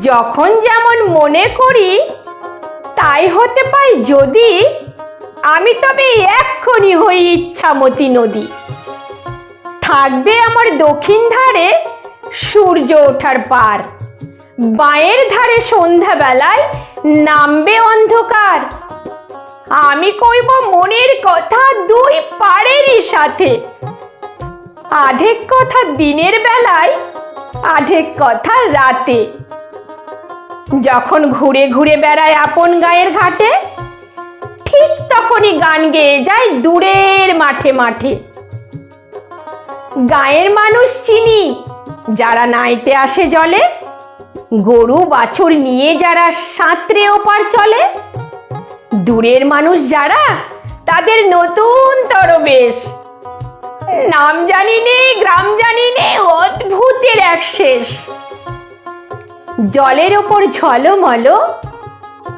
যখন যেমন মনে করি তাই হতে পায় যদি, আমি তবে এক্ষুনি হই ইচ্ছামতি নদী। থাকবে আমার দক্ষিণ ধারে সূর্য ওঠার পার, বাঁয়ের ধারে সন্ধ্যাবেলায় নামবে অন্ধকার। আমি কইব মনের কথা দুই পাড়েরই সাথে, আধেক কথা দিনের বেলায়, আধেক কথা রাতে। যখন ঘুরে ঘুরে বেড়ায় আপন গায়ের ঘাটে, ঠিক তখনই গান গেয়ে যায় দূরের মাঠে মাঠে। গায়ের মানুষ চিনি যারা নাইতে আসে জলে, গরু বাছুর নিয়ে যারা সাঁতরে ওপার চলে। দূরের মানুষ যারা, তাদের নতুন তরবেশ, নাম জানি নে গ্রাম জানি নে, অদ্ভুতের এক শেষ। জলের ওপর ঝলমল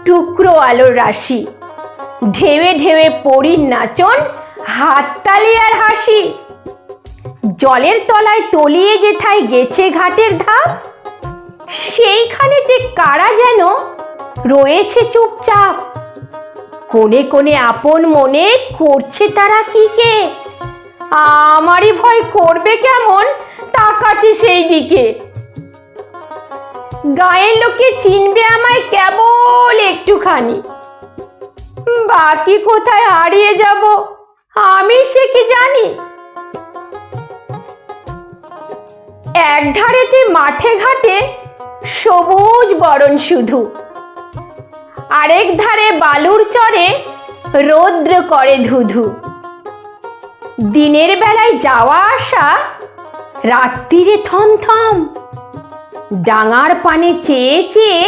টুকরো আলোর রাশি, ঢেউে ঢেউে পরীর নাচন, হাততালি আর হাসি। জলের তলায় তলিয়ে যেথায় গেছে ঘাটের ধাপ, সেইখানেতে কারা যেন রয়েছে চুপচাপ। কোণে কোণে আপন মনে করছে তারা কি কে, আমারই ভয় করবে কেমন তাকাতে সেই দিকে। গায়ের লোকে চিনবে আমায় কেবল একটুখানি, বাকি কোথায় হারিয়ে যাব আমি সে কি জানি। এক ধারেতে মাঠে ঘাটে সবুজ বরণ শুধু, আরেক ধারে বালুর চরে রৌদ্র করে ধুধু। দিনের বেলায় যাওয়া আসা, রাত্রিরে থমথম। ডাঙার পানে চেয়ে চেয়ে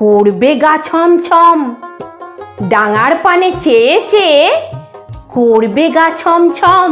করবে গা ছমছম, ডাঙার পানে চেয়ে চেয়ে করবে গা ছমছম।